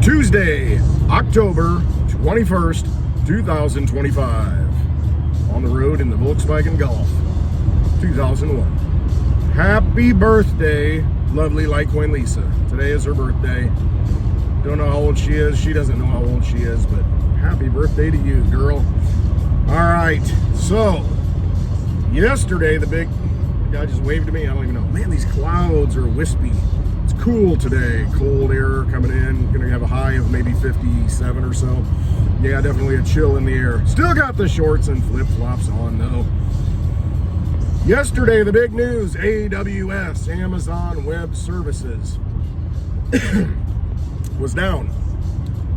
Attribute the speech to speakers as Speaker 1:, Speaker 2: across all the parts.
Speaker 1: Tuesday, October 21st, 2025. On the road in the Volkswagen Golf 2001. Happy birthday, lovely Litecoin Lisa. Today is her birthday. Don't know how old she is. She doesn't know how old she is, but happy birthday to you, girl. All right, so yesterday the guy just waved to me. I don't even know. Man, these clouds are wispy. It's cool today. Cold air coming in. Gonna have a high of maybe 57 or so. Yeah, definitely a chill in the air. Still got the shorts and flip-flops on though. Yesterday, the big news, AWS, Amazon Web Services, was down.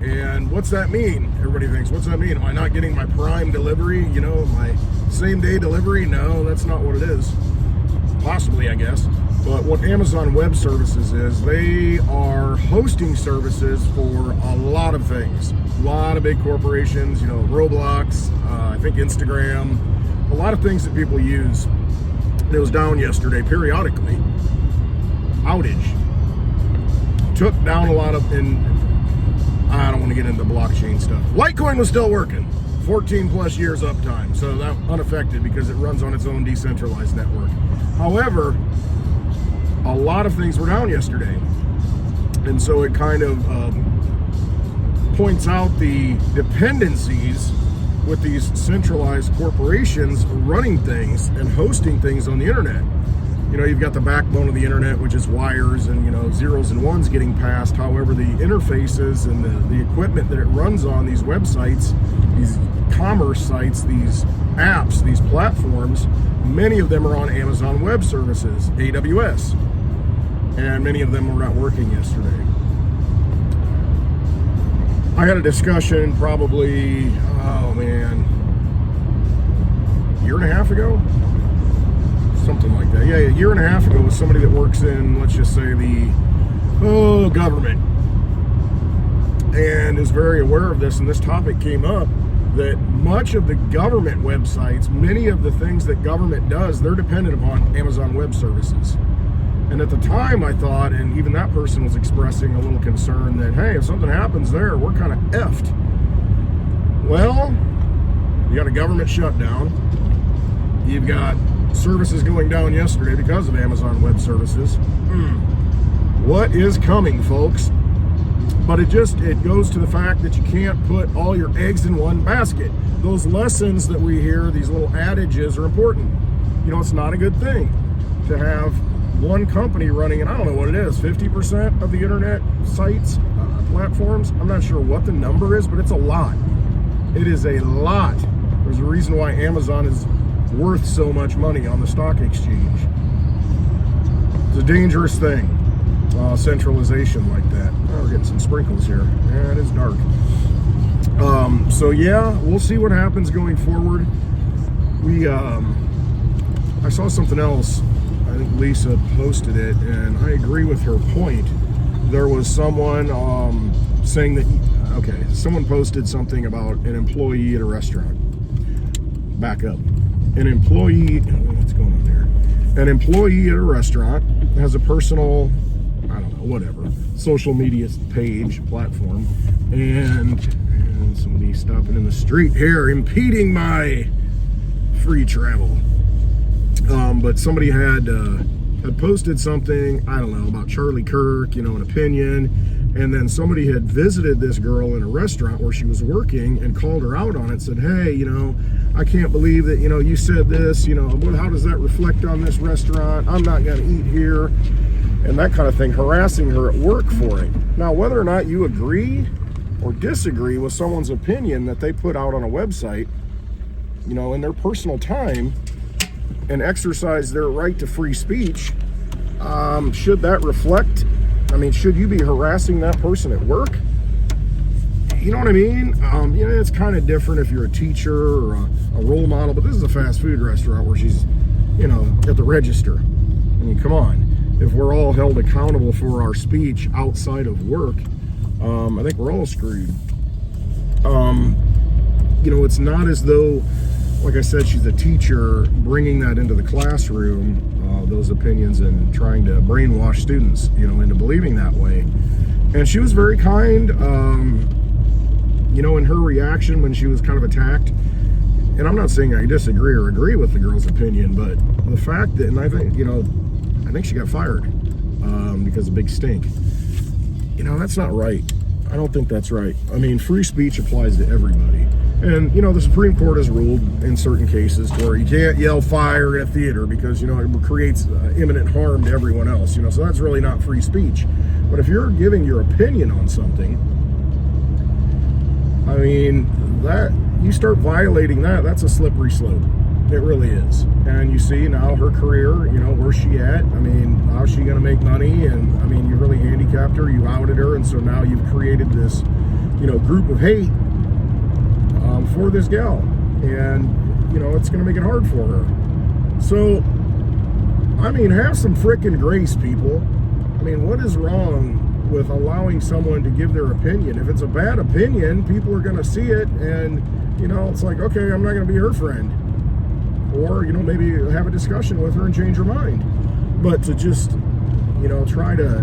Speaker 1: And what's that mean? Everybody thinks, what's that mean? Am I not getting my Prime delivery? You know, my same-day delivery? No, that's not what it is. Possibly, I guess. But what Amazon Web Services is, they are hosting services for a lot of things. A lot of big corporations, you know, Roblox, I think Instagram, a lot of things that people use. It was down yesterday periodically. Outage. Took down a lot of, and I don't want to get into blockchain stuff. Litecoin was still working. 14 plus years uptime. So that unaffected because it runs on its own decentralized network. However, a lot of things were down yesterday. And so it kind of points out the dependencies with these centralized corporations running things and hosting things on the internet. You know, you've got the backbone of the internet, which is wires and, you know, zeros and ones getting passed. However, the interfaces and the equipment that it runs on, these websites, these commerce sites, these apps, these platforms, many of them are on Amazon Web Services, AWS. And many of them were not working yesterday. I had a discussion probably, oh man, a year and a half ago? Something like that. Yeah, a year and a half ago with somebody that works in, let's just say, the government. And is very aware of this, and this topic came up, that much of the government websites, many of the things that government does, they're dependent upon Amazon Web Services. And at the time I thought, and even that person was expressing a little concern that, hey, if something happens there, we're kind of effed. Well, you got a government shutdown. You've got services going down yesterday because of Amazon Web Services. What is coming, folks? But it goes to the fact that you can't put all your eggs in one basket. Those lessons that we hear, these little adages, are important. You know, it's not a good thing to have one company running, and I don't know what it is, 50% of the internet sites, platforms. I'm not sure what the number is, but it's a lot. It is a lot. There's a reason why Amazon is worth so much money on the stock exchange. It's a dangerous thing. Centralization like that. Oh, we're getting some sprinkles here. Yeah, it is dark. So yeah, we'll see what happens going forward. I saw something else. I think Lisa posted it, and I agree with her point. There was someone saying that, okay, someone posted something about an employee at a restaurant. Back up. An employee, what's going on there? An employee at a restaurant has a personal, I don't know, whatever, social media page, platform, and somebody stopping in the street here, impeding my free travel. But somebody had posted something, I don't know, about Charlie Kirk, you know, an opinion, and then somebody had visited this girl in a restaurant where she was working and called her out on it, said, hey, you know, I can't believe that, you know, you said this, you know, how does that reflect on this restaurant? I'm not going to eat here, and that kind of thing, harassing her at work for it. Now, whether or not you agree or disagree with someone's opinion that they put out on a website, you know, in their personal time, and exercise their right to free speech, should that reflect, I mean, should you be harassing that person at work? You know what I mean? You know, it's kind of different if you're a teacher or a role model, but this is a fast food restaurant where she's, you know, at the register. I mean, come on. If we're all held accountable for our speech outside of work, I think we're all screwed. You know, it's not as though, like I said, she's a teacher bringing that into the classroom, those opinions, and trying to brainwash students, you know, into believing that way. And she was very kind, in her reaction when she was kind of attacked. And I'm not saying I disagree or agree with the girl's opinion, but the fact that, and I think she got fired because of Big Stink. That's not right. I don't think that's right. I mean, free speech applies to everybody. And, the Supreme Court has ruled in certain cases where you can't yell fire in a theater because, it creates imminent harm to everyone else, so that's really not free speech. But if you're giving your opinion on something, I mean, that you start violating that's a slippery slope. It really is. And you see now her career, where's she at? I mean, how's she going to make money? And, I mean, you really handicapped her, you outed her, and so now you've created this, group of hate for this gal. And, it's going to make it hard for her. So, I mean, have some frickin' grace, people. I mean, what is wrong with allowing someone to give their opinion? If it's a bad opinion, people are going to see it, and, it's like, okay, I'm not going to be her friend. Or, maybe have a discussion with her and change her mind. But to just, try to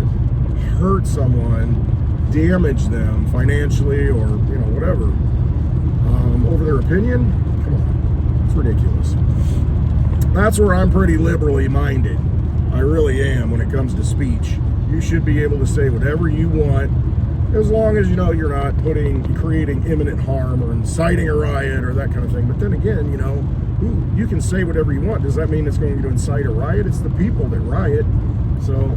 Speaker 1: hurt someone, damage them financially or, whatever, over their opinion, come on, it's ridiculous. That's where I'm pretty liberally minded. I really am when it comes to speech. You should be able to say whatever you want, as long as, you're not creating imminent harm or inciting a riot or that kind of thing. But then again, you can say whatever you want. Does that mean it's going to incite a riot? It's the people that riot. So,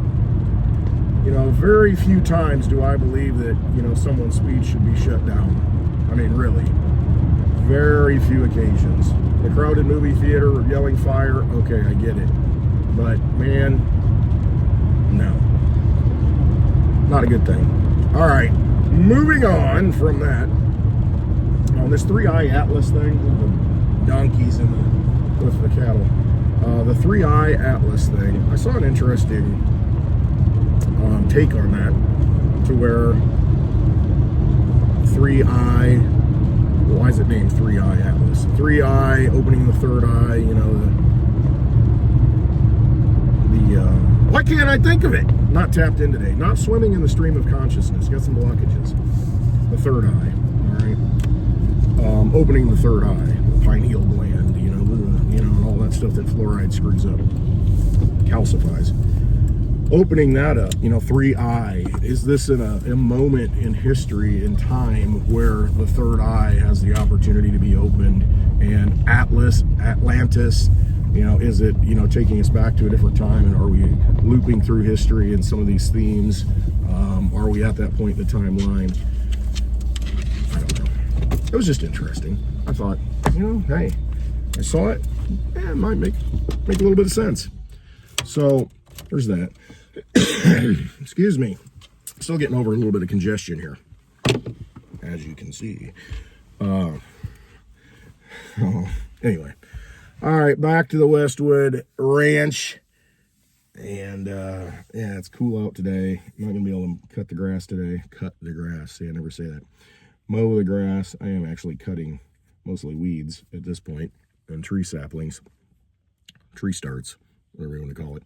Speaker 1: very few times do I believe that, someone's speech should be shut down. I mean, really. Very few occasions. The crowded movie theater yelling fire, okay, I get it. But, man, no. Not a good thing. All right, moving on from that. On this 3i Atlas thing, the donkeys with the cattle. The 3i Atlas thing, I saw an interesting take on that, to where 3i, why is it named 3i Atlas? 3i opening the third eye, why can't I think of it? Not tapped in today. Not swimming in the stream of consciousness. Got some blockages. The third eye, all right? Opening the third eye, the pineal gland, and all that stuff that fluoride screws up, calcifies. Opening that up, 3i, is this in a moment in history, in time, where the third eye has the opportunity to be opened, and Atlantis, is it, taking us back to a different time, and are we looping through history and some of these themes? Are we at that point in the timeline? I don't know. It was just interesting. I thought, hey, I saw it. Yeah, it might make a little bit of sense. So there's that. Excuse me. Still getting over a little bit of congestion here, as you can see. Anyway. All right, back to the Westwood Ranch. And, yeah, it's cool out today. I'm not going to be able to cut the grass today. Cut the grass. See, I never say that. Mow the grass. I am actually cutting mostly weeds at this point, and tree saplings, tree starts, whatever you want to call it.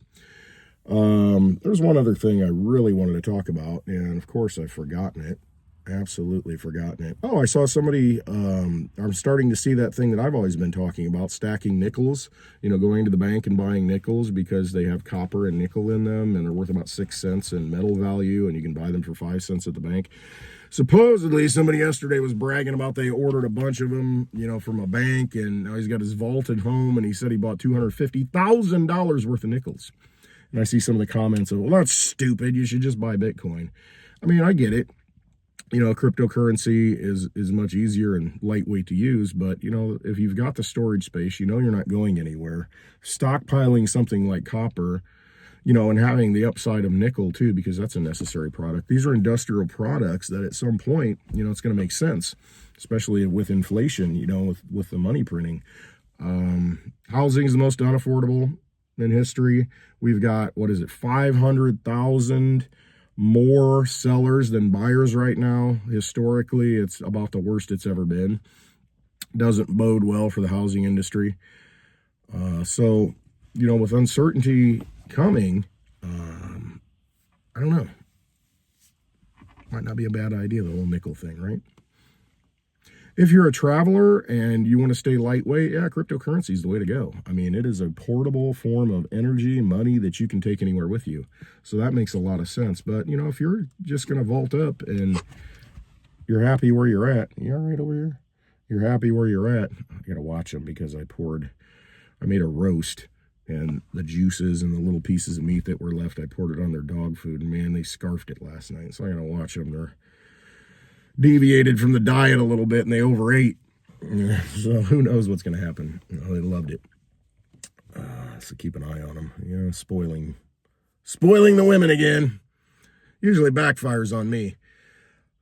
Speaker 1: There's one other thing I really wanted to talk about, and of course I've forgotten it. Absolutely forgotten it. Oh, I saw somebody, I'm starting to see that thing that I've always been talking about, stacking nickels, going to the bank and buying nickels because they have copper and nickel in them, and they're worth about 6 cents in metal value, and you can buy them for 5 cents at the bank. Supposedly, somebody yesterday was bragging about they ordered a bunch of them, from a bank, and now he's got his vault at home, and he said he bought $250,000 worth of nickels. And I see some of the comments of, well, that's stupid. You should just buy Bitcoin. I mean, I get it. Cryptocurrency is much easier and lightweight to use, but, if you've got the storage space, you're not going anywhere. Stockpiling something like copper, and having the upside of nickel too, because that's a necessary product. These are industrial products that at some point, it's going to make sense, especially with inflation, with the money printing. Housing is the most unaffordable in history. We've got, 500,000 more sellers than buyers right now. Historically, it's about the worst it's ever been. Doesn't bode well for the housing industry. So, with uncertainty coming, I don't know. Might not be a bad idea, the whole nickel thing, right? If you're a traveler and you want to stay lightweight, yeah, cryptocurrency is the way to go. I mean, it is a portable form of energy, money that you can take anywhere with you. So that makes a lot of sense. But, you know, if you're just going to vault up and you're happy where you're at, you all right over here? You're happy where you're at. I got to watch them because I made a roast, and the juices and the little pieces of meat that were left, I poured it on their dog food, and man, they scarfed it last night. So I got to watch them. They're deviated from the diet a little bit and they overate. So who knows what's going to happen. You know, they loved it. So keep an eye on them. You know, spoiling the women again. Usually backfires on me.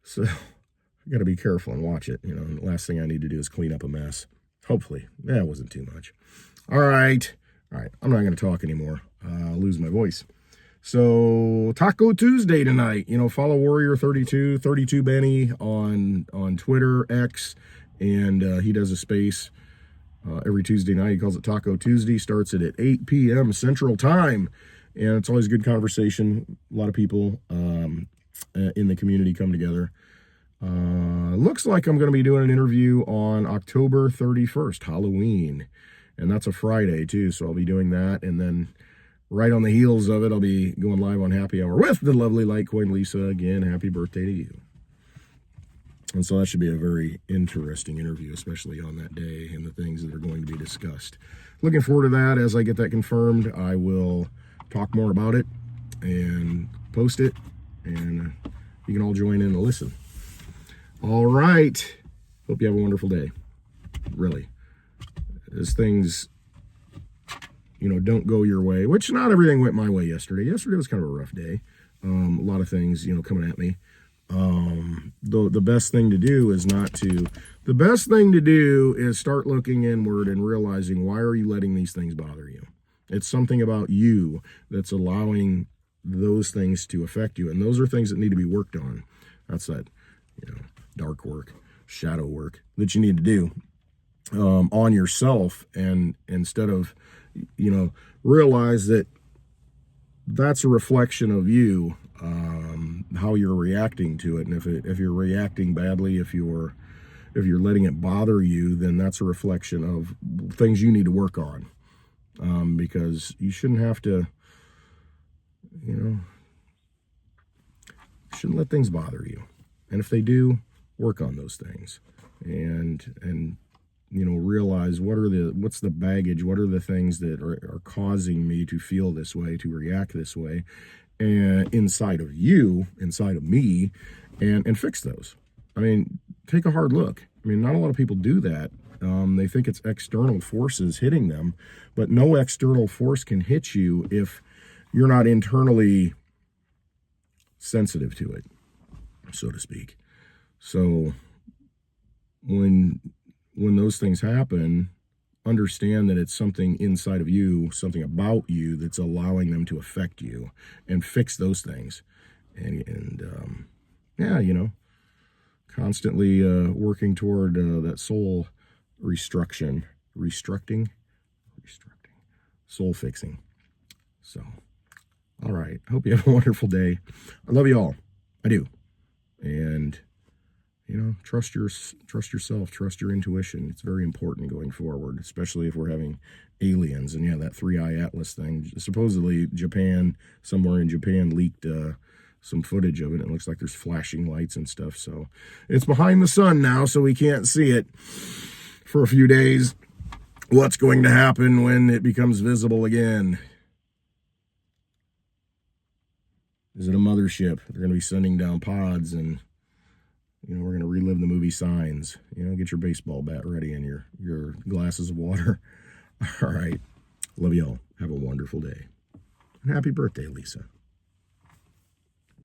Speaker 1: So I got to be careful and watch it. You know, and the last thing I need to do is clean up a mess. Hopefully. That wasn't too much. All right. I'm not going to talk anymore. I'll lose my voice. So Taco Tuesday tonight, you know, follow Warrior32 Benny on Twitter, X, and he does a space every Tuesday night. He calls it Taco Tuesday, starts it at 8 p.m. Central Time, and it's always good conversation. A lot of people in the community come together. Looks like I'm going to be doing an interview on October 31st, Halloween, and that's a Friday too, so I'll be doing that, and then right on the heels of it, I'll be going live on Happy Hour with the lovely Litecoin Lisa. Again, happy birthday to you. And so that should be a very interesting interview, especially on that day and the things that are going to be discussed. Looking forward to that. As I get that confirmed, I will talk more about it and post it, and you can all join in and listen. All right. Hope you have a wonderful day. Really. As things, you know, don't go your way, which not everything went my way yesterday. Yesterday was kind of a rough day. A lot of things, you know, coming at me. The best thing to do is start looking inward and realizing, why are you letting these things bother you? It's something about you that's allowing those things to affect you. And those are things that need to be worked on. That's that, you know, dark work, shadow work that you need to do on yourself. And instead of, you know, realize that that's a reflection of you, how you're reacting to it. And if you're reacting badly, if you're letting it bother you, then that's a reflection of things you need to work on, because you shouldn't have to, you know, shouldn't let things bother you. And if they do, work on those things and you know, realize what's the baggage, what are the things that are causing me to feel this way, to react this way, and inside of you, inside of me, and fix those. I mean, take a hard look. I mean, not a lot of people do that. They think it's external forces hitting them, but no external force can hit you if you're not internally sensitive to it, so to speak. So when those things happen, understand that it's something inside of you, something about you that's allowing them to affect you, and fix those things. And yeah, you know, constantly working toward that soul restructuring, soul fixing. So, all right. Hope you have a wonderful day. I love you all. I do. And you know, trust yourself, trust your intuition. It's very important going forward, especially if we're having aliens. And yeah, that 3-eye atlas thing, supposedly somewhere in Japan leaked some footage of it. It looks like there's flashing lights and stuff. So it's behind the sun now, so we can't see it for a few days. What's going to happen when it becomes visible again? Is it a mothership? They're going to be sending down pods, and you know, we're going to relive the movie Signs. You know, get your baseball bat ready and your glasses of water. All right. Love y'all. Have a wonderful day. And happy birthday, Lisa.